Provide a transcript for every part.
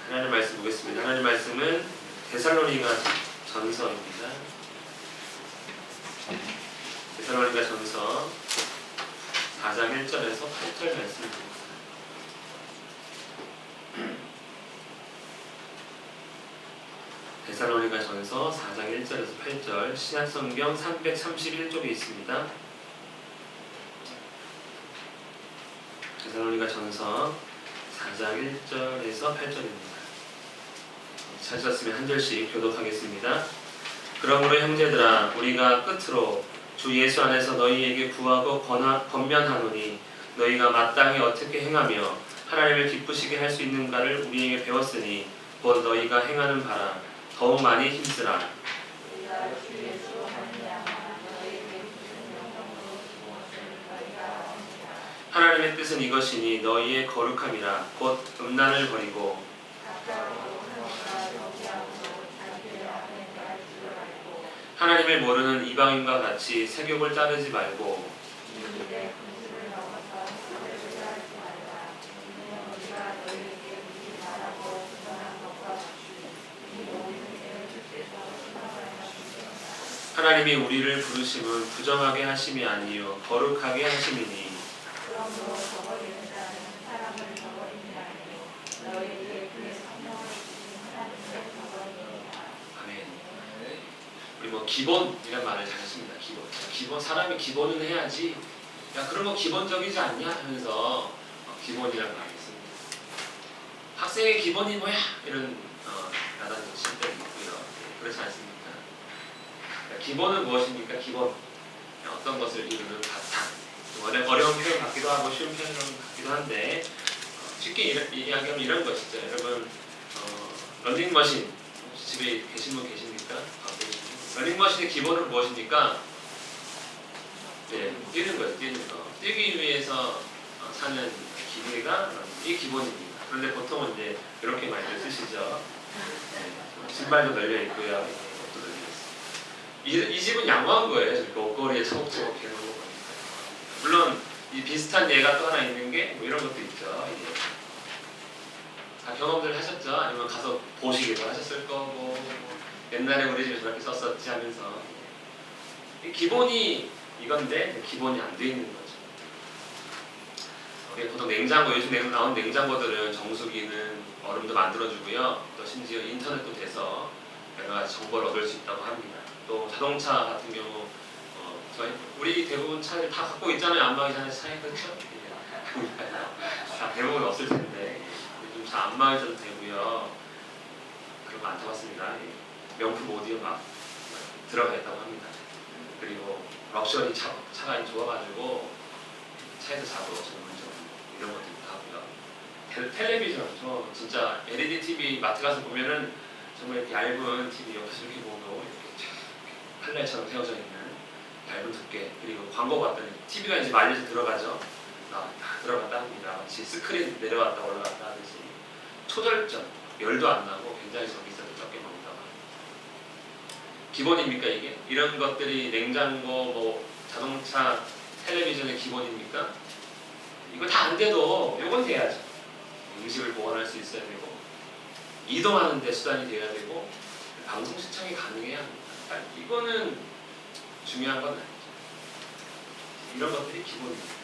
하나님 말씀 보겠습니다. 하나님 말씀은 데살로니가 전서입니다. 데살로니가 전서 4장 1절에서 8절 말씀 드립니다. 데살로니가 전서 4장 1절에서 8절 신약성경 331쪽에 있습니다. 데살로니가 전서 4장 1절에서 8절입니다. 찾으셨으면 한 절씩 교독하겠습니다. 그러므로 형제들아 우리가 끝으로 주 예수 안에서 너희에게 구하고 권면하노니 너희가 마땅히 어떻게 행하며 하나님을 기쁘시게 할 수 있는가를 우리에게 배웠으니 곧 너희가 행하는 바라 더욱 많이 힘쓰라. 하나님의 뜻은 이것이니 너희의 거룩함이라 곧 음란을 버리고 하나님을 모르는 이방인과 같이 세욕을 따르지 말고 하나님이 우리를 부르심은 부정하게 하심이 아니요 거룩하게 하심이니 아멘. 우리 기본이란 말을 잘 했습니다. 기본 사람이 기본은 해야지. 야 그런 거 기본적이지 않냐 하면서 기본이란 말을 했습니다. 학생의 기본이 뭐야? 이런 야단도 칠 때도 있고요. 그렇지 않습니까? 기본은 무엇입니까? 기본 어떤 것을 이루는 바탕. 어려운 표현 같기도 하고 쉬운 표현 같기도 한데 쉽게 이야기하면 이런 것이죠. 여러분 런닝머신 집에 계신 분 계십니까? 런닝머신의 기본은 무엇입니까? 네, 뛰는 거예요. 뛰는 거. 뛰기 위해서 사는 기계가 이 기본입니다. 그런데 보통은 이제 이렇게 많이들 쓰시죠. 네, 신발도 널려 있고요. 이 집은 양호한 거예요. 저렇게 옷걸이에 차곡차곡 해놓은 거 보니까. 물론 이 비슷한 예가 또 하나 있는 게 뭐 이런 것도 있죠. 다 경험들 하셨죠? 아니면 가서 보시기도 하셨을 거고 옛날에 우리 집에 저렇게 썼었지 하면서 기본이 이건데 기본이 안 돼 있는 거죠. 보통 냉장고, 요즘 나온 냉장고들은 정수기는 얼음도 만들어주고요. 또 심지어 인터넷도 돼서 여러 가지 정보를 얻을 수 있다고 합니다. 또 자동차 같은 경우 우리 대부분 차를 다 갖고 있잖아요. 안마의자는 차에 그렇죠? 다 대부분 없을 텐데 요즘 차 안마의자도 되고요. 그런 거 안 타봤습니다. 명품 오디오 막 들어가 있다고 합니다. 그리고 럭셔리 차가 좋아가지고 차에서 자도 전문적으로 이런 것도 있고 하고요. 텔레비전 진짜 LED TV 마트 가서 보면은 정말 이렇게 얇은 TV 옆에서 이렇게 보고 이렇게 칼날처럼 세워져 있는 얇은 두께. 그리고 광고 봤더니 TV가 이제 말려서 들어가죠. 다 들어갔다 합니다. 마치 스크린 내려왔다 올라갔다 하듯이 초절전, 열도 안 나고 굉장히 전기 세도 적게 먹는다고 합니다. 기본입니까 이게? 이런 것들이 냉장고, 뭐 자동차, 텔레비전의 기본입니까? 이거 다 안 돼도 이건 돼야죠. 음식을 보관할 수 있어야 되고 이동하는 데 수단이 돼야 되고 방송 시청이 가능해야 합니다. 이거는 중요한 건 아니죠. 이런 것들이 기본입니다.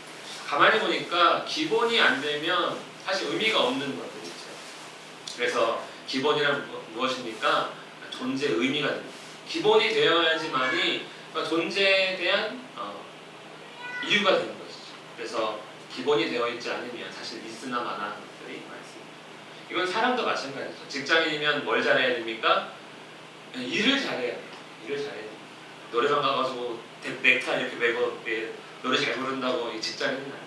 가만히 보니까 기본이 안 되면 사실 의미가 없는 것들이죠. 그래서 기본이란 무엇입니까? 존재의 의미가 됩니다. 기본이 되어야지만이 존재에 대한 이유가 되는 것이죠. 그래서 기본이 되어 있지 않으면 사실 있으나 마나 하는 것들이 많습니다. 이건 사람도 마찬가지죠. 직장인이면 뭘 잘해야 됩니까? 일을 잘해야 돼요. 일을 잘해야 돼요. 노래방 가가지고 넥타이 이렇게 매고 노래 잘 부른다고 이 직장인은 아니죠.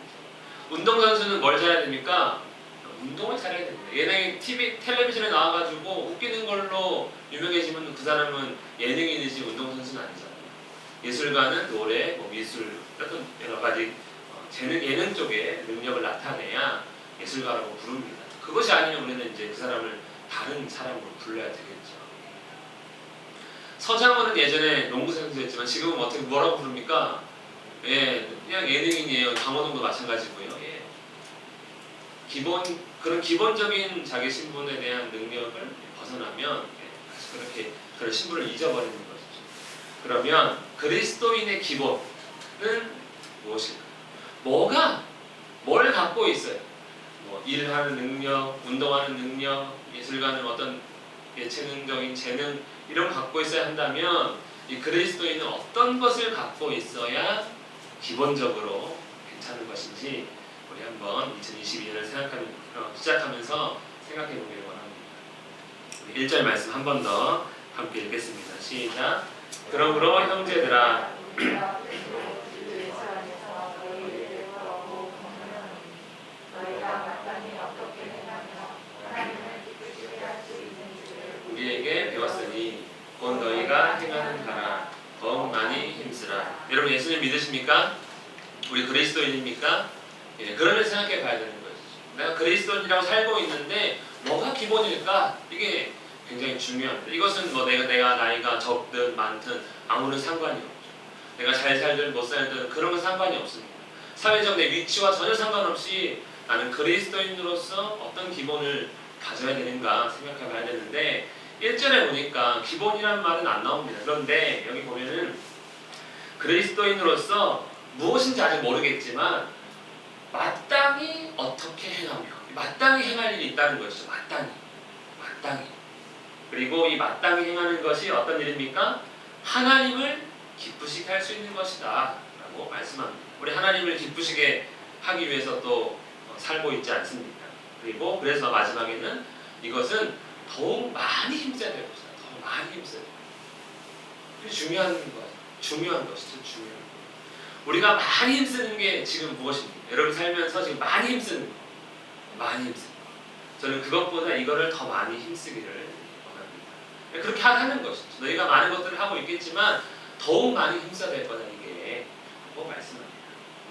운동선수는 뭘 잘해야 됩니까? 운동을 잘해야 됩니다. 예능이 텔레비전에 나와가지고 웃기는 걸로 유명해지면 그 사람은 예능인이지 운동선수는 아니잖아요. 예술가는 노래, 미술, 어떤 여러 가지 예능 쪽에 능력을 나타내야 예술가라고 부릅니다. 그것이 아니면 우리는 이제 그 사람을 다른 사람으로 불러야 되겠죠. 서장훈은 예전에 농구 선수였지만 지금은 어떻게 뭐라고 부릅니까? 예, 그냥 예능인이에요. 강호동도 마찬가지고요. 예. 기본 그런 기본적인 자기 신분에 대한 능력을 벗어나면 다시 그렇게 그런 신분을 잊어버리는 것이죠. 그러면 그리스도인의 기본은 무엇일까? 뭘 갖고 있어요? 뭐 일하는 능력, 운동하는 능력, 예술가는 어떤 예체능적인 재능 이런 거 갖고 있어야 한다면 이 그리스도인은 어떤 것을 갖고 있어야 기본적으로 괜찮은 것인지 우리 한번 2022년을 시작하면서 생각해 보기를 원합니다. 1절 말씀 한 번 더 함께 읽겠습니다. 시작. 그러므로 형제들아 우리에게 배웠으니 곧 너희가 행하는 바라 더욱 많이 힘쓰라. 여러분 예수님 믿으십니까? 우리 그리스도인입니까? 예, 그러면 생각해 봐야 되는 거죠. 내가 그리스도인이라고 살고 있는데 뭐가 기본일까? 이게 굉장히 중요합니다. 이것은 뭐 내가 나이가 적든 많든 아무런 상관이 없죠. 내가 잘 살든 못 살든 그런 건 상관이 없습니다. 사회적 내 위치와 전혀 상관없이 나는 그리스도인으로서 어떤 기본을 가져야 되는가 생각해 봐야 되는데 1절에 보니까 기본이라는 말은 안 나옵니다. 그런데 여기 보면은 그리스도인으로서 무엇인지 아직 모르겠지만 마땅히 어떻게 행하며 마땅히 행할 일이 있다는 것이죠. 마땅히 그리고 이 마땅히 행하는 것이 어떤 일입니까? 하나님을 기쁘시게 할 수 있는 것이다 라고 말씀합니다. 우리 하나님을 기쁘시게 하기 위해서 또 살고 있지 않습니까? 그리고 그래서 마지막에는 이것은 더욱 많이 힘써야 될 것이다. 더 많이 힘써야 될 것이다. 이게 중요한 것이죠. 우리가 많이 힘쓰는 게 지금 무엇입니까? 여러분 살면서 지금 많이 힘쓰는 거. 많이 힘쓰는 거. 저는 그것보다 이거를 더 많이 힘쓰기를 원합니다. 그렇게 하는 것이죠. 너희가 많은 것들을 하고 있겠지만 더욱 많이 힘써야 될 거다 이게 꼭 말씀합니다.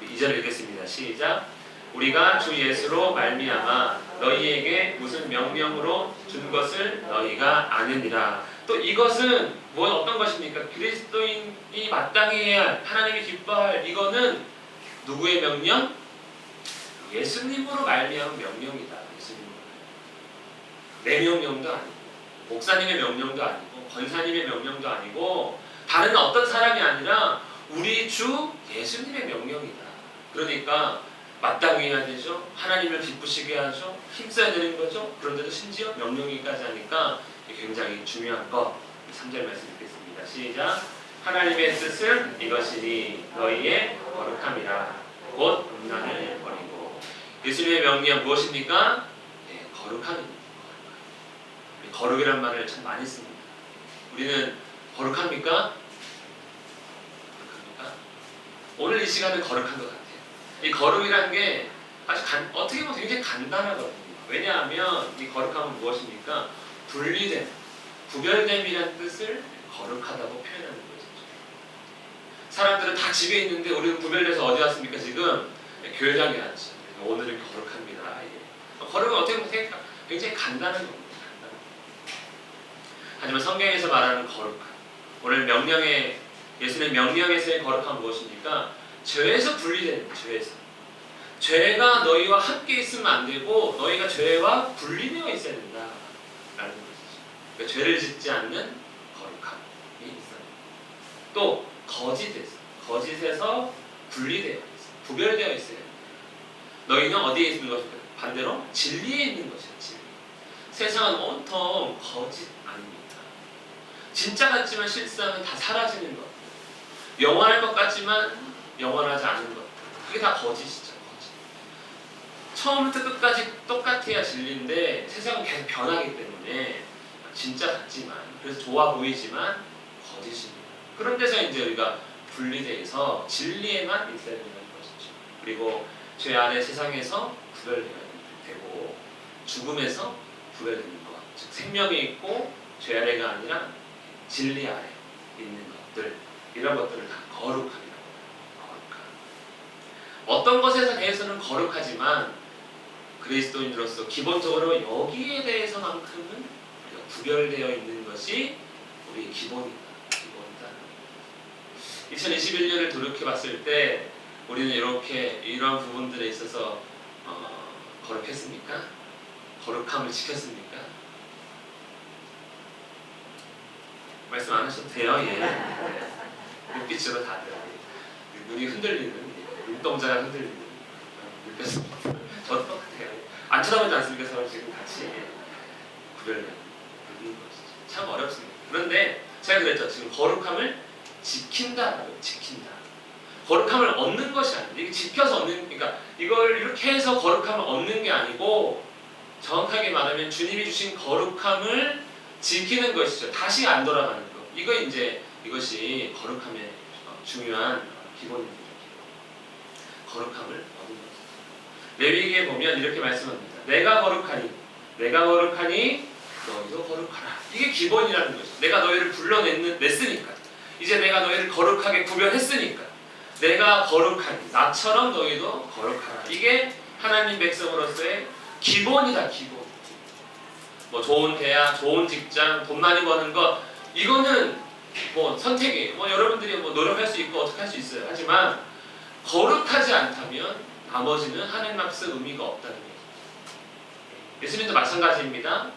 우리 2절 읽겠습니다. 시작. 우리가 주 예수로 말미암아 너희에게 무슨 명령으로 준 것을 너희가 아느니라. 또 이것은 어떤 것입니까? 그리스도인이 마땅히 해야 할 하나님이 기뻐할 이거는 누구의 명령? 예수님으로 말미암은 명령이다. 예수님으로. 내 명령도 아니고 목사님의 명령도 아니고 권사님의 명령도 아니고 다른 어떤 사람이 아니라 우리 주 예수님의 명령이다. 그러니까 마땅히 해야 되죠. 하나님을 기쁘시게 하죠. 힘써야 되는 거죠. 그런데도 심지어 명령이까지 하니까 굉장히 중요한 것. 3절 말씀 읽겠습니다. 시작. 하나님의 뜻은 이것이니 너희의 거룩함이라 곧 음란을 버리고. 예수님의 명령 무엇입니까? 네, 거룩함입니다. 거룩이란 말을 참 많이 씁니다. 우리는 거룩합니까? 거룩합니까? 오늘 이 시간은 거룩한 것 같아요. 이 거룩이라는 게 아주 어떻게 보면 굉장히 간단하거든요. 왜냐하면 이 거룩함은 무엇입니까? 분리됨, 구별됨이라는 뜻을 거룩하다고 표현하는 것이죠. 사람들은 다 집에 있는데 우리는 구별돼서 어디 왔습니까? 지금 교회장에 왔죠. 오늘은 거룩합니다. 거룩은 어떻게 보면 굉장히 간단한 겁니다. 하지만 성경에서 말하는 거룩함, 오늘 예수님의 명령에서의 거룩함은 무엇입니까? 죄에서 분리되는 거예요. 죄가 너희와 함께 있으면 안 되고 너희가 죄와 분리되어 있어야 된다라는 것이죠. 그러니까 죄를 짓지 않는 거룩함이 있어요. 또 거짓에서 분리되어 있어요. 구별되어 있어야 됩니다. 너희는 어디에 있는 것입니까? 반대로 진리에 있는 것이죠. 진리. 세상은 온통 거짓 아닙니다. 진짜 같지만 실상은 다 사라지는 것. 영원할 것 같지만 영원하지 않은 것. 그게 다 거짓이죠. 거짓. 처음부터 끝까지 똑같아야 진리인데 세상은 계속 변하기 때문에 진짜 같지만 그래서 좋아 보이지만 거짓입니다. 그런 데서 이제 우리가 분리돼서 진리에만 있어야 되는 것이죠. 그리고 죄 안에 세상에서 구별되어야 되고 죽음에서 구별되는 것. 즉 생명이 있고 죄 아래가 아니라 진리 아래 있는 것들, 이런 것들을 다 거룩함이라고 해요. 거룩함. 어떤 것에 대해서는 거룩하지만 그리스도인으로서 기본적으로 여기에 대해서만큼은 우리가 구별되어 있는 것이 우리의 기본이다. 2021년을 돌이켜 봤을 때 우리는 이런 부분들에 있어서 거룩했습니까? 거룩함을 지켰습니까? 말씀 안 하셔도 돼요. 예. 네. 눈빛으로 다들 눈이 흔들리는, 눈동자가 흔들리는 느꼈습니다. 저도 똑같아요. 안 쳐다보지 않습니까? 서로 지금 같이 구별되는 것이죠. 참 어렵습니다. 그런데 제가 그랬죠. 지금 거룩함을 지킨다라고, 지킨다. 거룩함을 얻는 것이 아닙니다. 이게 지켜서 얻는, 그러니까 이걸 이렇게 해서 거룩함을 얻는 게 아니고 정확하게 말하면 주님이 주신 거룩함을 지키는 것이죠. 다시 안 돌아가는 것. 이것이 거룩함의 중요한 기본입니다. 거룩함을 얻는 것. 레위기에 보면 이렇게 말씀합니다. 내가 거룩하니 너희도 거룩하라. 이게 기본이라는 거죠. 내가 너희를 불러냈으니까. 이제 내가 너희를 거룩하게 구별했으니까. 내가 거룩하니 나처럼 너희도 거룩하라. 이게 하나님 백성으로서의 기본이다. 기본. 뭐 좋은 대학, 좋은 직장, 돈 많이 버는 것, 이거는 뭐 선택이에요. 뭐 여러분들이 뭐 노력할 수 있고 어떻게 할 수 있어요. 하지만 거룩하지 않다면 나머지는 하나님 앞에서 의미가 없다는 거예요. 예수님도 마찬가지입니다.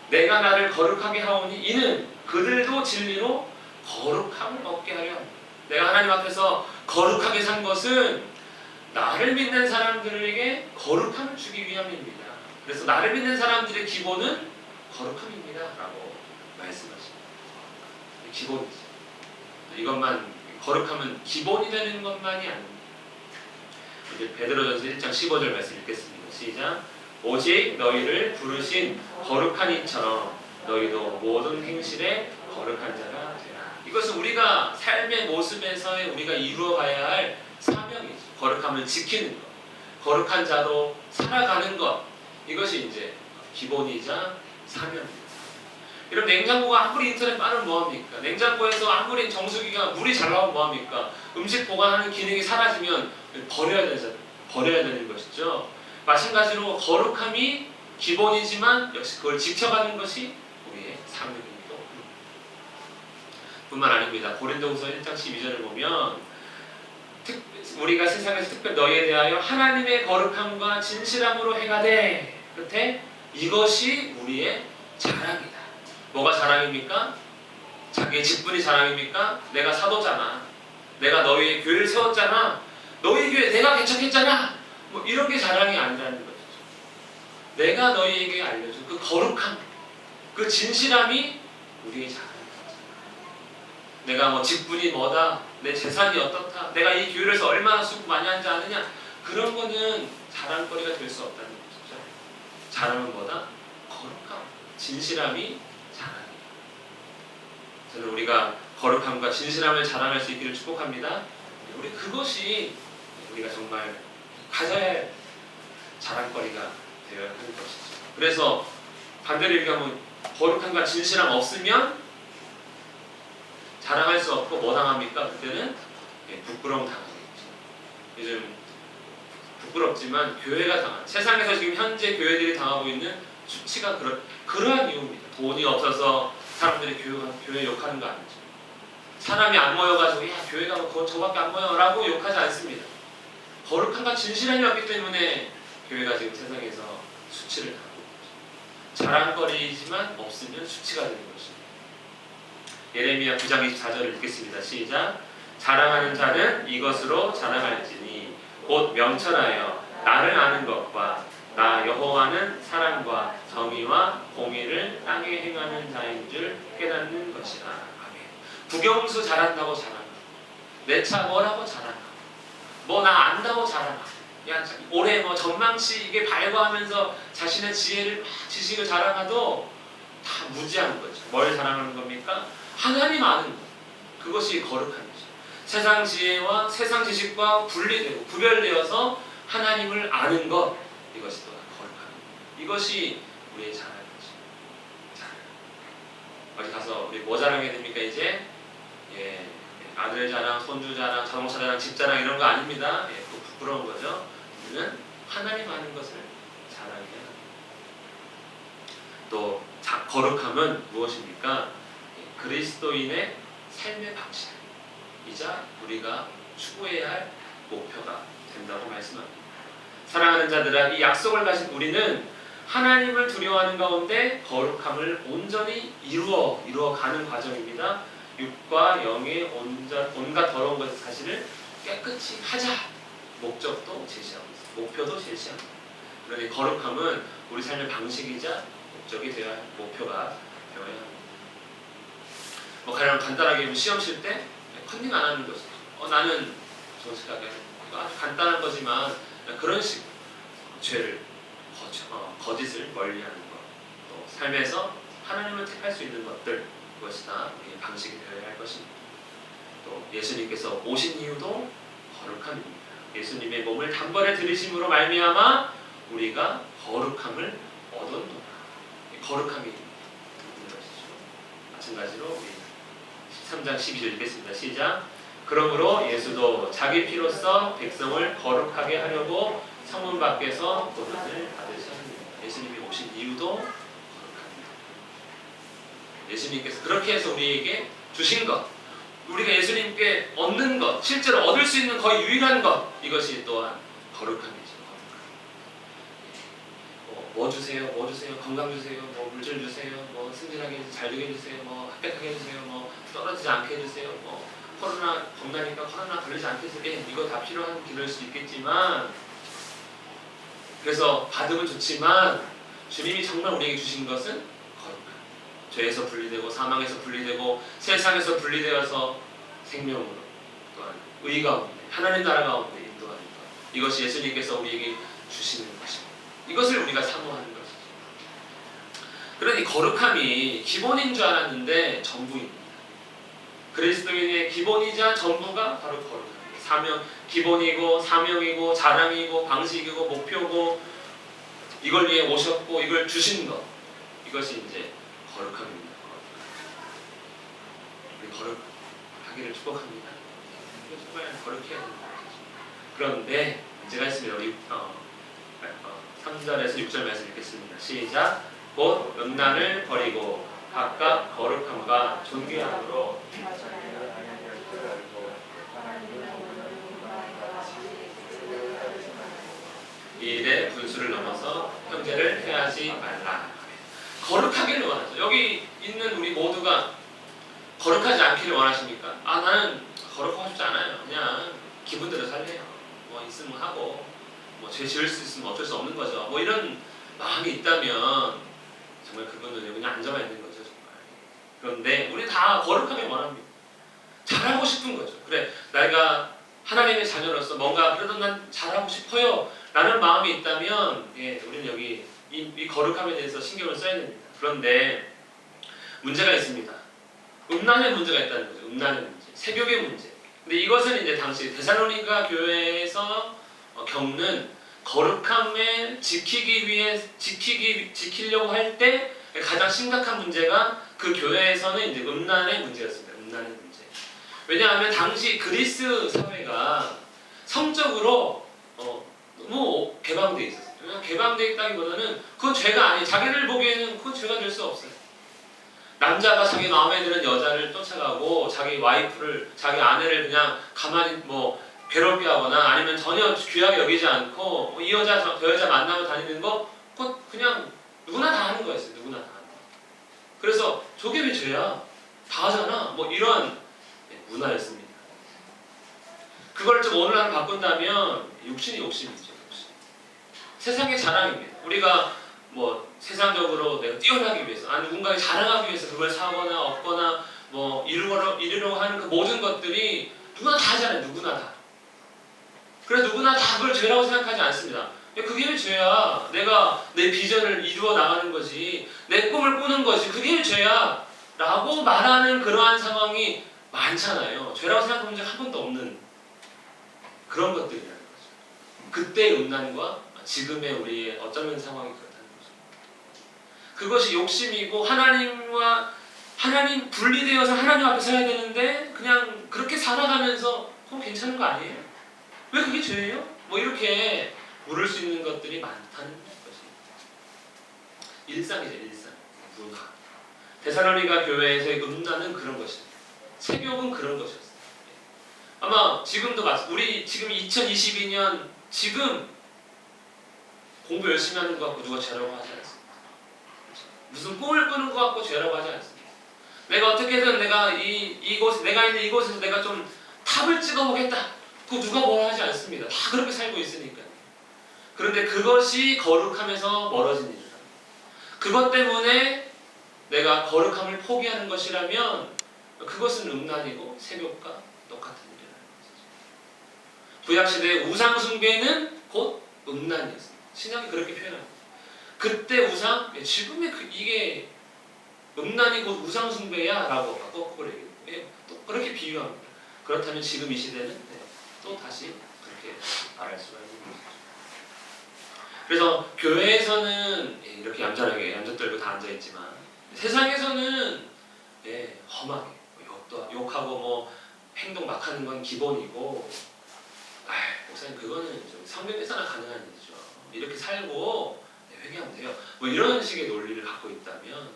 내가 나를 거룩하게 하오니 이는 그들도 진리로 거룩함을 얻게 하려 합니다. 내가 하나님 앞에서 거룩하게 산 것은 나를 믿는 사람들에게 거룩함을 주기 위함입니다. 그래서 나를 믿는 사람들의 기본은 거룩함입니다. 라고 말씀하십니다. 기본이죠. 이것만, 거룩함은 기본이 되는 것만이 아닙니다. 이제 베드로전서 1장 15절 말씀 읽겠습니다. 시작. 오직 너희를 부르신 거룩한 이처럼 너희도 모든 행실에 거룩한 자가 되라. 이것은 우리가 삶의 모습에서의 우리가 이루어가야 할 사명이죠. 거룩함을 지키는 것, 거룩한 자로 살아가는 것, 이것이 이제 기본이자 사명입니다. 여러분, 냉장고가 아무리 인터넷 빠르면 뭐합니까? 냉장고에서 아무리 정수기가 물이 잘 나오면 뭐합니까? 음식 보관하는 기능이 사라지면 버려야 되는 것이죠. 마찬가지로 거룩함이 기본이지만 역시 그걸 지켜가는 것이 우리의 사명입니다. 뿐만 아닙니다. 고린도후서 1장 12절을 보면 우리가 세상에서 특별히 너희에 대하여 하나님의 거룩함과 진실함으로 행하되, 끝에 이것이 우리의 자랑이다. 뭐가 자랑입니까? 자기의 직분이 자랑입니까? 내가 사도잖아. 내가 너희의 교회를 세웠잖아. 너희 교회 내가 개척했잖아. 뭐 이런 게 자랑이 아니라는 거죠. 내가 너희에게 알려준 그 거룩함, 그 진실함이 우리의 자랑입니다. 내가 뭐 직분이 뭐다, 내 재산이 어떻다, 내가 이 교회에서 얼마나 수고 많이 하지 않느냐, 그런 거는 자랑거리가 될 수 없다는 것이죠. 자랑은 뭐다? 거룩함, 진실함이 자랑이에요. 저는 우리가 거룩함과 진실함을 자랑할 수 있기를 축복합니다. 우리 그것이 우리가 정말 가져야 할 자랑거리가 되어야 하는 것이죠. 그래서 반대로 얘기하면 거룩함과 진실함 없으면 자랑할 수 없고 뭐 당합니까? 그때는 부끄러움 당하겠죠. 요즘 부끄럽지만 교회가 당한, 세상에서 지금 현재 교회들이 당하고 있는 수치가 그러한 이유입니다. 돈이 없어서 사람들이 교회 욕하는 거 아니죠. 사람이 안 모여가지고 야 교회가 뭐 저밖에 안 모여라고 욕하지 않습니다. 거룩함과 진실함이 없기 때문에 교회가 지금 세상에서 수치를 당하고 있죠. 자랑거리지만 없으면 수치가 되는 것입니다. 예레미야 9장 24절을 읽겠습니다. 시작. 자랑하는 자는 이것으로 자랑할지니 곧 명철하여 나를 아는 것과 나 여호와는 사랑과 정의와 공의를 땅에 행하는 자인 줄 깨닫는 것이라. 아멘. 국영수 잘한다고 자랑하고, 내 차 뭐라고 자랑하고, 뭐 나 안다고 자랑하고, 야 올해 뭐 전망치 이게 발과하면서 자신의 지식을 자랑하도 다 무지한 거죠. 뭘 자랑하는 겁니까? 하나님 아는 것. 그것이 거룩한 거죠. 세상 지혜와 세상 지식과 분리되고 구별되어서 하나님을 아는 것, 이것이 또 거룩한 것. 이것이 우리의 자랑이죠. 자랑. 어디 가서 우리 뭐 자랑해야 됩니까? 이제 아들 자랑, 손주 자랑, 자동차 자랑, 집 자랑 이런 거 아닙니다. 그거 부끄러운 거죠. 우리는 하나님 아는 것을 자랑해야 합니다. 또 거룩함은 무엇입니까? 그리스도인의 삶의 방식이자 우리가 추구해야 할 목표가 된다고 말씀합니다. 사랑하는 자들아, 이 약속을 가진 우리는 하나님을 두려워하는 가운데 거룩함을 온전히 이루어가는 과정입니다. 육과 영의 온갖 더러운 것의 사실을 깨끗이 하자. 목적도 제시하고 있습니다. 목표도 제시합니다. 그러니 거룩함은 우리 삶의 방식이자 목표가 되어야 합니다. 가령 간단하게 시험 칠 때 컨닝 안 하는 거죠. 나는 정직하게 이거 아주 간단한 거지만 그런 식 죄를 거짓을 멀리하는 것, 또 삶에서 하나님을 택할 수 있는 것들, 그것이 다 우리의 방식이 되어야 할 것입니다. 또 예수님께서 오신 이유도 거룩함입니다. 예수님의 몸을 단번에 들이심으로 말미암아 우리가 거룩함을 얻었노라. 거룩함이 있는 것이죠. 마찬가지로 우리 13장 12절 읽겠습니다. 시작. 그러므로 예수도 자기 피로써 백성을 거룩하게 하려고 성문 밖에서 고난을 받으셨습니다. 예수님이 오신 이유도 거룩합니다. 예수님께서 그렇게 해서 우리에게 주신 것, 우리가 예수님께 얻는 것, 실제로 얻을 수 있는 거의 유일한 것, 이것이 또한 거룩함이죠. 뭐 주세요, 건강 주세요, 물질 주세요, 승진하게 해주세요, 잘 되게 해주세요, 합격하게 해주세요, 떨어지지 않게 해주세요, 코로나 겁나니까 코로나 걸리지 않게 해주세요. 이거 다 필요한 길일 수 있겠지만, 그래서 받으면 좋지만 주님이 정말 우리에게 주신 것은 거룩함. 죄에서 분리되고 사망에서 분리되고 세상에서 분리되어서 생명으로 또한 의 가운데 하나님 나라 가운데 인도하는 것. 이것이 예수님께서 우리에게 주시는 것입니다. 이것을 우리가 사모하는 것이죠. 그러니 거룩함이 기본인 줄 알았는데 전부입니다. 그리스도인의 기본이자 전부가 바로 거룩함입니다. 기본이고 사명이고 자랑이고 방식이고 목표고 이걸 위해 오셨고 이걸 주신 것, 이것이 이제 거룩함입니다. 우리 거룩하기를 축복합니다. 정말 거룩해야 됩니다. 그런데 문제가 있습니다. 우리 3절에서 6절 말씀 읽겠습니다. 시작. 곧 음란을 버리고 각각 거룩함과 존귀함으로 이 일에 분수를 넘어서 형제를 해하지 말라. 거룩하기를 원하죠. 여기 있는 우리 모두가 거룩하지 않기를 원하십니까? 나는 거룩하고 싶지 않아요. 그냥 기분대로 살래요. 있으면 하고 죄 지을 수 있으면 어쩔 수 없는 거죠. 이런 마음이 있다면 정말 그분은 그냥 앉아만 있는 거죠. 정말. 그런데 우리 다 거룩하게 원합니다. 잘하고 싶은 거죠. 그래, 내가 하나님의 자녀로서 뭔가 그래도 난 잘하고 싶어요 라는 마음이 있다면 우리는 여기 이 거룩함에 대해서 신경을 써야 됩니다. 그런데 문제가 있습니다. 음란의 문제가 있다는 거죠. 음란의 문제, 세욕의 문제. 근데 이것은 이제 당시 데살로니가 교회에서 겪는 거룩함을 지키려고 할 때 가장 심각한 문제가 그 교회에서는 이제 음란의 문제였습니다. 음란의 문제. 왜냐하면 당시 그리스 사회가 성적으로 너무 개방되어 있었어요. 개방되어 있다기보다는 그건 죄가 아니에요. 자기를 보기에는 그건 죄가 될 수 없어요. 남자가 자기 마음에 드는 여자를 쫓아가고 자기 와이프를, 자기 아내를 그냥 가만히 괴롭게 하거나 아니면 전혀 귀하게 여기지 않고 이 여자 저 여자 만나고 다니는 거 그거 그냥 누구나 다 하는 거였어요. 누구나 다 하는 거. 그래서 저게 왜 죄야? 다 하잖아. 이런 문화였습니다. 그걸 좀 오늘날 바꾼다면 욕심이죠. 욕심. 세상의 자랑입니다. 우리가 세상적으로 내가 뛰어나기 위해서, 아니 누군가를 자랑하기 위해서 그걸 사거나 얻거나 이루려고 하는 그 모든 것들이 누구나 다 하잖아요. 누구나 다. 그래서 누구나 다 그걸 죄라고 생각하지 않습니다. 그게 왜 죄야? 내가 내 비전을 이루어 나가는 거지, 내 꿈을 꾸는 거지, 그게 왜 죄야? 라고 말하는 그러한 상황이 많잖아요. 죄라고 생각한 문제가 한 번도 없는 그런 것들이라는 거죠. 그때의 음란과 지금의 우리의 어쩌면 상황이 그렇다는 거죠. 그것이 욕심이고 하나님 분리되어서 하나님 앞에 서야 되는데 그냥 그렇게 살아가면서 그건 괜찮은 거 아니에요? 왜 그게 죄예요? 이렇게 물을 수 있는 것들이 많다는 것이 일상이죠. 일상. 문화. 데살로니가 교회에서의 음란은 그런 것입니다. 세욕은 그런 것이었어요. 아마 지금도 우리 지금 2022년 지금 공부 열심히 하는 것 같고 누가 죄라고 하지 않습니다. 그렇죠? 무슨 꿈을 꾸는 것 같고 죄라고 하지 않습니다. 내가 어떻게든 내가 내가 있는 이곳에서 내가 좀 탑을 찍어보겠다. 그거 누가 뭐라 하지 않습니다. 다 그렇게 살고 있으니까요. 그런데 그것이 거룩함에서 멀어진 일이다. 그것 때문에 내가 거룩함을 포기하는 것이라면 그것은 음란이고 세욕과 똑같은 일이라는 것이죠. 구약시대의 우상숭배는 곧 음란이었습니다. 신약이 그렇게 표현합니다. 그때 우상, 지금의 이게 음란이 곧 우상숭배야 라고 거꾸로 얘기해요. 또 그렇게 비유합니다. 그렇다면 지금 이 시대는 또 다시 그렇게 말할 수가 있는 것이죠. 그래서 교회에서는 이렇게 얌전하게 얌전 떨고 다 앉아있지만 세상에서는 험하게 욕하고 뭐 행동 막 하는 건 기본이고 목사님 그거는 좀 성경에서나 가능한 일이죠. 이렇게 살고 회개하면 돼요. 뭐 이런 식의 논리를 갖고 있다면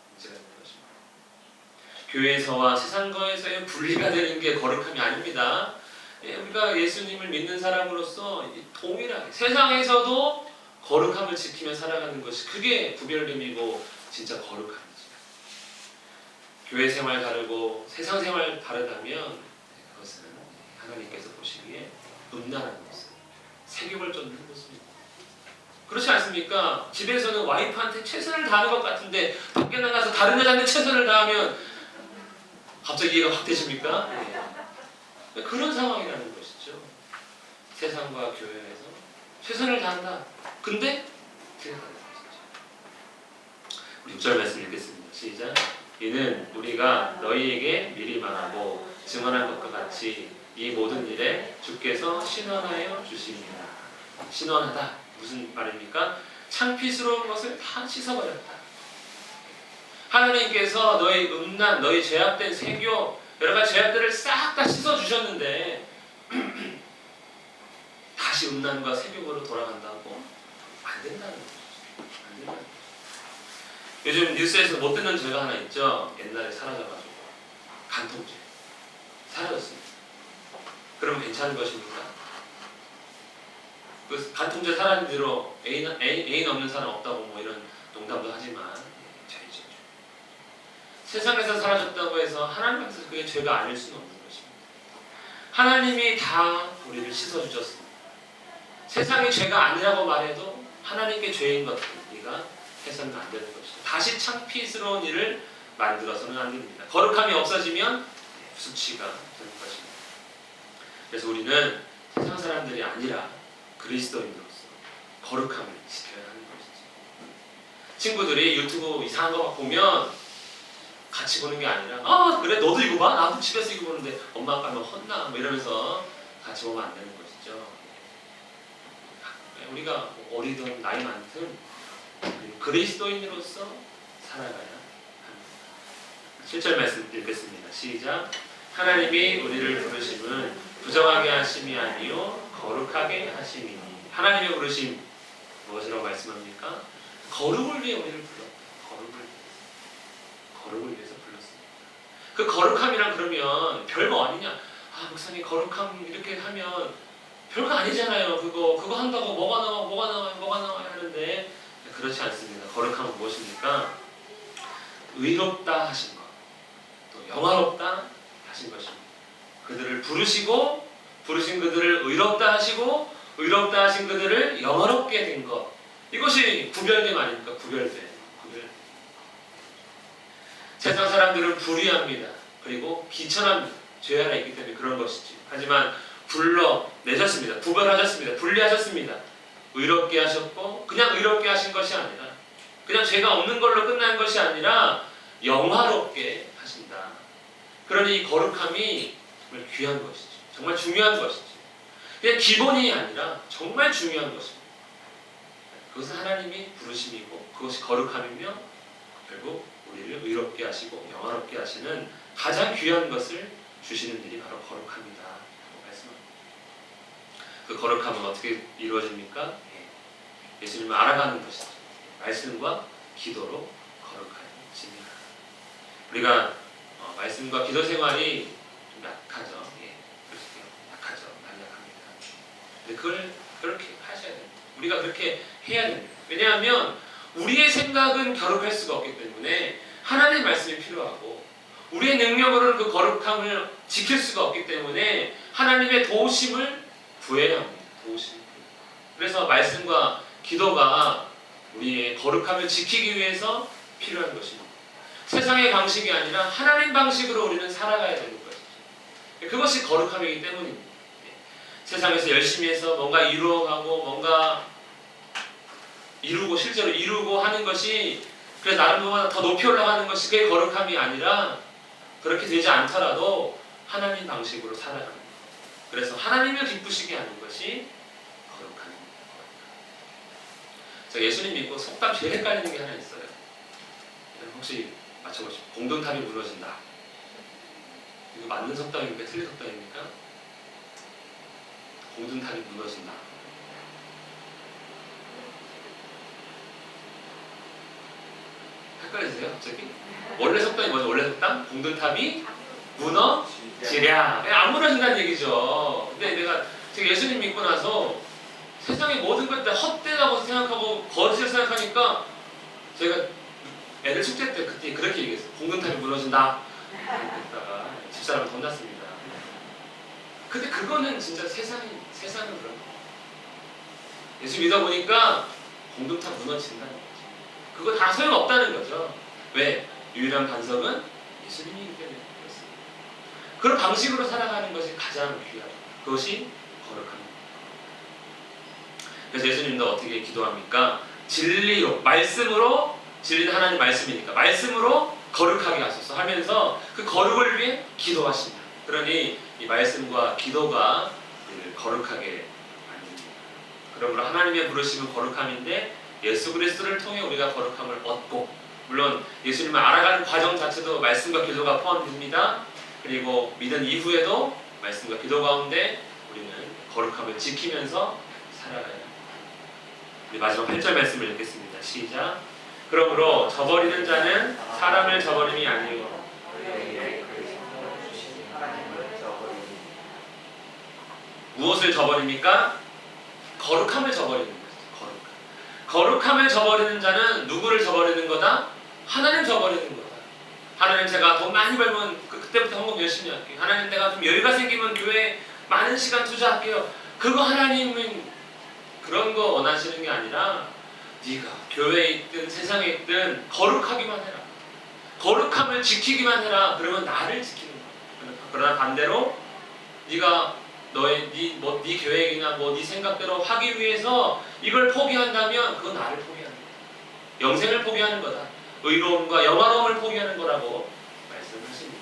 문제가 있는 것입니다. 교회에서와 세상과에서의 분리가 되는 게 거룩함이 아닙니다. 우리가 예수님을 믿는 사람으로서 동일하게 세상에서도 거룩함을 지키며 살아가는 것이 그게 구별됨이고 진짜 거룩함이죠. 교회 생활 다르고 세상 생활 다르다면 그것은 하나님께서 보시기에 음란한 모습, 세욕을 쫓는 모습입니다. 그렇지 않습니까? 집에서는 와이프한테 최선을 다하는 것 같은데 밖에 나가서 다른 여자한테 최선을 다하면 갑자기 이해가 확 되십니까? 그런 상황이라는 것이죠. 세상과 교회에서 최선을 다한다. 근데 생각하는 것이죠. 우리 6절 말씀 읽겠습니다. 시작. 이는 우리가 너희에게 미리 말하고 증언한 것과 같이 이 모든 일에 주께서 신원하여 주십니다. 신원하다. 무슨 말입니까? 창피스러운 것을 다 씻어버렸다. 하나님께서 너희 음란, 너희 죄악된 세교, 여러 가지 죄악들을 싹 다 씻어주셨는데 다시 음란과 세교로 돌아간다고? 안 된다는 거죠. 안 된다는 거죠. 요즘 뉴스에서 못 듣는 죄가 하나 있죠. 옛날에 사라져가지고 간통죄 사라졌습니다. 그러면 괜찮은 것입니까? 그 간통죄 사라진 뒤로 애인 없는 사람 없다고 뭐 이런 농담도 하지만 죄죠. 세상에서 사라졌다고 해서 하나님 앞에서 그게 죄가 아닐 수는 없는 것입니다. 하나님이 다 우리를 씻어주셨습니다. 세상이 죄가 아니라고 말해도 하나님께 죄인 것들 우리가 해서는 안 되는 것이죠. 다시 창피스러운 일을 만들어서는 안 됩니다. 거룩함이 없어지면 수치가 되는 것입니다. 그래서 우리는 세상 사람들이 아니라 그리스도인으로서 거룩함을 지켜야 하는 것이죠. 친구들이 유튜브 이상한 거 막 보면 같이 보는 게 아니라 그래 너도 이거 봐? 나도 집에서 이거 보는데 엄마 아빠는 혼나 뭐 이러면서 같이 보면 안 되는 것이죠. 우리가 어리든 나이 많든 그리스도인으로서 살아가야 합니다. 7절 말씀 읽겠습니다. 시작. 하나님이 우리를 부르심은 부정하게 하심이 아니요 거룩하게 하심이니. 하나님의 부르심 무엇이라고 말씀합니까? 거룩을 위해 우리를 불렀다. 거룩을 위해서 불렀습니다. 그 거룩함이란 그러면 별거 아니냐? 목사님 거룩함 이렇게 하면 별거 아니잖아요. 그거 한다고 뭐가 나와요 하는데 그렇지 않습니다. 거룩함은 무엇입니까? 의롭다 하신 것, 또 영화롭다 하신 것입니다. 그들을 부르시고 부르신 그들을 의롭다 하시고 의롭다 하신 그들을 영화롭게 된 것, 이것이 구별됨 아닙니까? 구별됨. 세상 사람들은 불의합니다. 그리고 비천합니다. 죄 하나 있기 때문에 그런 것이지. 하지만 불러내셨습니다. 구별하셨습니다. 분리하셨습니다. 의롭게 하셨고 그냥 의롭게 하신 것이 아니라 그냥 죄가 없는 걸로 끝난 것이 아니라 영화롭게 하신다. 그러니 이 거룩함이 정말 귀한 것이지. 정말 중요한 것이지. 그냥 기본이 아니라 정말 중요한 것입니다. 그것은 하나님이 부르심이고 그것이 거룩함이며 결국 우리를 의롭게 하시고 영화롭게 하시는 가장 귀한 것을 주시는 일이 바로 거룩함이다 라고 말씀합니다. 그 거룩함은 어떻게 이루어집니까? 예수님을 알아가는 것이죠. 말씀과 기도로 거룩해집니다. 우리가 말씀과 기도 생활이 좀 약하죠. 약하죠. 난약합니다. 근데 그걸 그렇게 하셔야 됩니다. 우리가 그렇게 해야 됩니다. 왜냐하면 우리의 생각은 거룩할 수가 없기 때문에 하나님의 말씀이 필요하고, 우리의 능력으로는 그 거룩함을 지킬 수가 없기 때문에 하나님의 도우심을 구해야 합니다. 도우심. 그래서 말씀과 기도가 우리의 거룩함을 지키기 위해서 필요한 것입니다. 세상의 방식이 아니라 하나님 방식으로 우리는 살아가야 되는 것이죠. 그것이 거룩함이기 때문입니다. 세상에서 열심히 해서 뭔가 이루어가고 뭔가 이루고 실제로 이루고 하는 것이, 그래서 나름보다 더 높이 올라가는 것이 그게 거룩함이 아니라, 그렇게 되지 않더라도 하나님 방식으로 살아가는 것. 그래서 하나님을 기쁘시게 하는 것이 거룩함입니다. 제가 예수님 믿고 속담 제일 헷갈리는 게 하나 있어요. 혹시 맞춰보시죠. 공든탑이 무너진다. 이거 맞는 속담입니까? 틀린 속담입니까? 공든탑이 무너진다. 헷갈리세요? 갑자기? 원래 속담이 뭐죠? 원래 속담? 공든탑이 무너지랴. 안 무너진다는 얘기죠. 근데 제가 예수님 믿고 나서 세상의 모든 것 다 헛되다고 생각하고 거짓을 생각하니까, 제가 애들 축제 때 그때 그렇게 얘기했어요. 공든탑이 무너진다. 그랬다가 집사람을 혼났습니다. 근데 그거는 진짜 세상은 그런 거예요. 예수 믿어보니까 공든탑 무너진다는 거죠. 그거 다 소용없다는 거죠. 왜? 유일한 반석은 예수님이기 때문에 그렇습니다. 그런 방식으로 살아가는 것이 가장 귀하죠. 그것이 거룩합니다. 그래서 예수님도 어떻게 기도합니까? 진리로, 말씀으로, 진리는 하나님 말씀이니까 말씀으로 거룩하게 하소서 하면서 그 거룩을 위해 기도하신다. 그러니 이 말씀과 기도가 우리를 거룩하게 만듭니다. 그러므로 하나님의 부르심은 거룩함인데, 예수 그리스도를 통해 우리가 거룩함을 얻고, 물론 예수님을 알아가는 과정 자체도 말씀과 기도가 포함됩니다. 그리고 믿은 이후에도 말씀과 기도 가운데 우리는 거룩함을 지키면서 살아가야 합니다. 우리 마지막 8절 말씀을 읽겠습니다. 시작. 그러므로 저버리는 자는 사람을 저버림이 아니요 무엇을 저버립니까? 거룩함을 저버리는 거죠. 거룩함을 저버리는 자는 누구를 저버리는 거다? 하나님 저버리는 거다. 하나님, 제가 돈 많이 벌면 그때부터 헌금 열심히 할게요. 하나님, 내가 좀 여유가 생기면 교회에 많은 시간 투자할게요. 그거 하나님은 그런 거 원하시는 게 아니라, 네가 교회에 있든 세상에 있든 거룩하기만 해라. 거룩함을 지키기만 해라. 그러면 나를 지키는 거야. 그러나 반대로 네가 네 계획이나 네 생각대로 하기 위해서 이걸 포기한다면 그건 나를 포기하는 거다. 영생을 포기하는 거다. 의로움과 영화로움을 포기하는 거라고 말씀하십니다.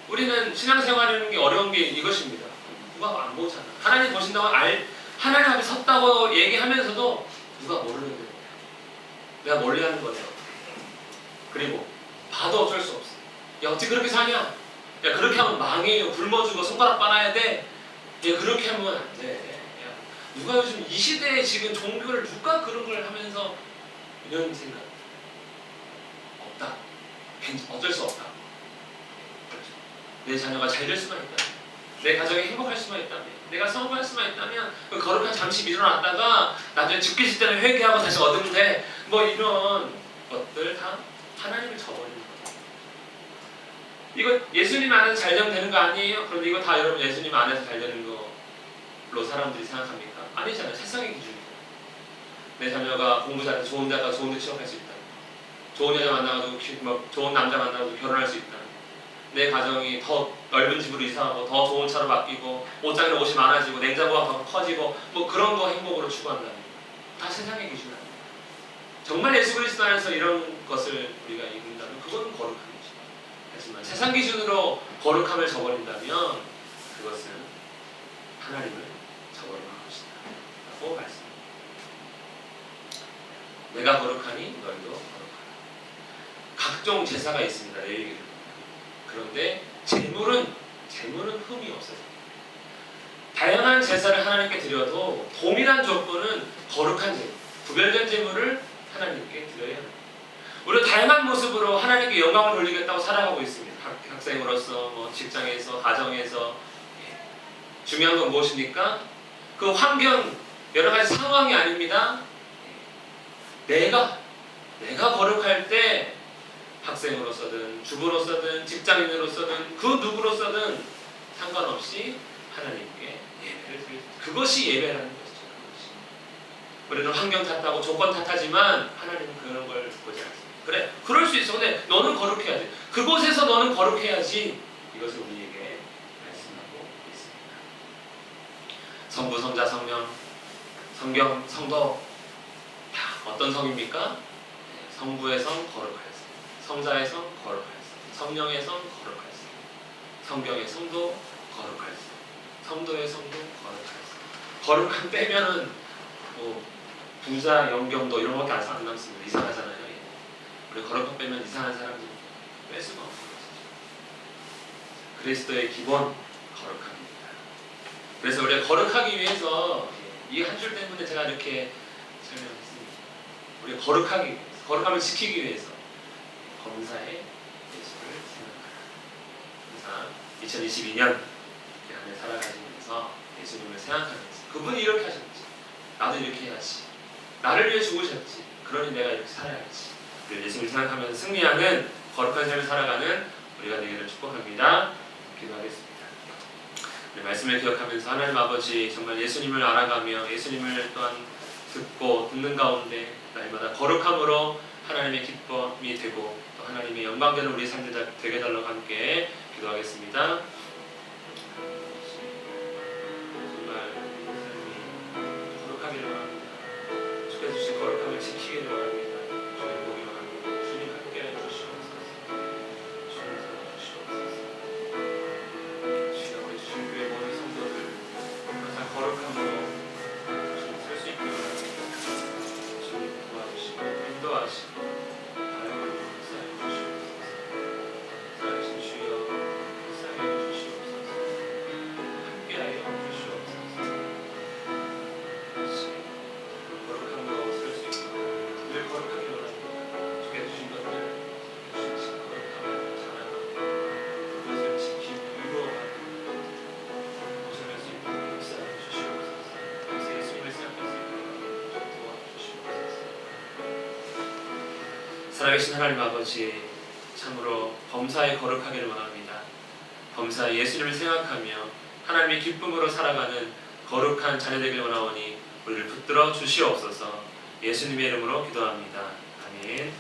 우리는 신앙생활이라는 게 어려운 게 이것입니다. 누가 안 보잖아. 하나님 보신다고 하나님 앞에 섰다고 얘기하면서도 누가 모르는 거예요. 내가 멀리 하는 거네요. 그리고 봐도 어쩔 수 없어. 야, 어떻게 그렇게 사냐? 야, 그렇게 하면 망해요. 굶어 죽어. 손가락 빠놔야 돼. 야, 그렇게 하면 안 돼. 야, 누가 요즘 이 시대에 지금 종교를 누가 그런 걸 하면서 이런 생각 없다. 어쩔 수 없다. 내 자녀가 잘 될 수만 있다면, 내 가정이 행복할 수만 있다면, 내가 성공할 수만 있다면, 그 거룩한 잠시 밀어놨다가 나중에 죽기 직전에 회개하고 다시 얻으면 돼. 이런 것들 다 하나님을 저버리는 거예요. 이거 예수님 안에서 잘 되면 되는 거 아니에요? 그런데 이거 다 여러분 예수님 안에서 잘 되는 걸로 사람들이 생각합니까? 아니잖아요. 세상의 기준이에요. 내 자녀가 공부 잘해서 좋은 데가 좋은 데 취업할 수 있다. 좋은 여자 만나가지고 좋은 남자 만나가지고 결혼할 수 있다. 내 가정이 더 넓은 집으로 이사하고 더 좋은 차로 바뀌고 옷장에 옷이 많아지고 냉장고가 더 커지고 그런 거 행복으로 추구한다는 거예요. 다 세상의 기준 아니에요. 정말 예수 그리스도 안에서 이런 것을 우리가 이룬다면 그건 거룩함이죠. 하지만 세상 기준으로 거룩함을 저버린다면 그것은 하나님을 저버리는 것이다 라고 말씀합니다. 내가 거룩하니 너희도 거룩하라. 각종 제사가 있습니다. 레위기를. 그런데 재물은 흠이 없어요. 다양한 제사를 하나님께 드려도 동일한 조건은 거룩한 제물, 구별된 제물을 하나님께 드려야 합니다. 우리가 다양한 모습으로 하나님께 영광을 돌리겠다고 살아가고 있습니다. 학생으로서, 직장에서, 가정에서. 중요한 건 무엇입니까? 그 환경, 여러 가지 상황이 아닙니다. 내가 거룩할 때 학생으로서든 주부로서든 직장인으로서든 그 누구로서든 상관없이 하나님께 예배를 드리는 그것이 예배라는 것이죠. 그것이. 우리는 환경 탓하고 조건 탓하지만 하나님은 그런 걸 보지 않습니다. 그래, 그럴 수 있어. 근데 너는 거룩해야 돼. 그곳에서 너는 거룩해야지. 이것을 우리에게 말씀하고 있습니다. 성부, 성자, 성경, 성도 다 어떤 성입니까? 성부의 성 거룩하였습니다. 성자의 성 거룩하였습니다. 성령의 성 거룩하였습니다. 성경의 성도 거룩하였습니다. 성도의 성도 거룩하였습니다. 거룩한 빼면은 뭐 부자, 영경도 이런 것밖에 안 남습니다. 이상하잖아요. 우리 거룩한 빼면 이상한 사람들 뺄 수가 없는 것이죠. 그리스도의 기본 거룩함입니다. 그래서 우리가 거룩하기 위해서 이 한 줄 때문에 제가 이렇게 설명했습니다. 우리가 거룩하기 위해서, 거룩함을 지키기 위해서 범사의 예수를 생각하라. 항상 2022년 이 한해 살아가시면서 예수님을 생각하면서 그분이 이렇게 하셨지, 나도 이렇게 해야지, 나를 위해 죽으셨지, 그러니 내가 이렇게 살아야지. 예수님을 생각하면서 승리하는 거룩한 삶을 살아가는 우리가 되기를 축복합니다. 기도하겠습니다. 우리 말씀을 기억하면서 하나님 아버지 정말 예수님을 알아가며 예수님을 또한 듣는 가운데 날마다 거룩함으로 하나님의 기쁨이 되고 또 하나님의 영광되는 우리 삶들 되게 달라고 함께 기도하겠습니다. 정말 삶이 거룩하기를 바랍니다. 주께서 주신 거룩함을 지키기를 바랍니다. 주님 보기를 바랍니다. 주님 함께해 주시옵소서. 주님 살아주시옵소서. 주여 우리 주님 교회 모든 성도들 항상 거룩함으로 주님 살 수 있기를 바랍니다. 주님 도와주시고 인도하시고 바라보는 역사해 주시옵소서. 살아계신 주여 역사해 주시옵소서. 함께하여 주시옵소서. 다시 거룩함으로 살 수 있고 늘 거룩하게 원합니다. 주께 주신 것들 주신 거룩함을 자랑하고 그것을 지키고 이루어가는 모습을 수 있도록 역사해 주시옵소서. 그래서 예수님을 생각할 수 있도록 도와주시옵소서. 살아계신 하나님 아버지, 참으로 범사에 거룩하기를 원합니다. 범사에 예수님을 생각하며 하나님의 기쁨으로 살아가는 거룩한 자녀 되기를 원하오니 우리를 붙들어 주시옵소서. 예수님의 이름으로 기도합니다. 아멘.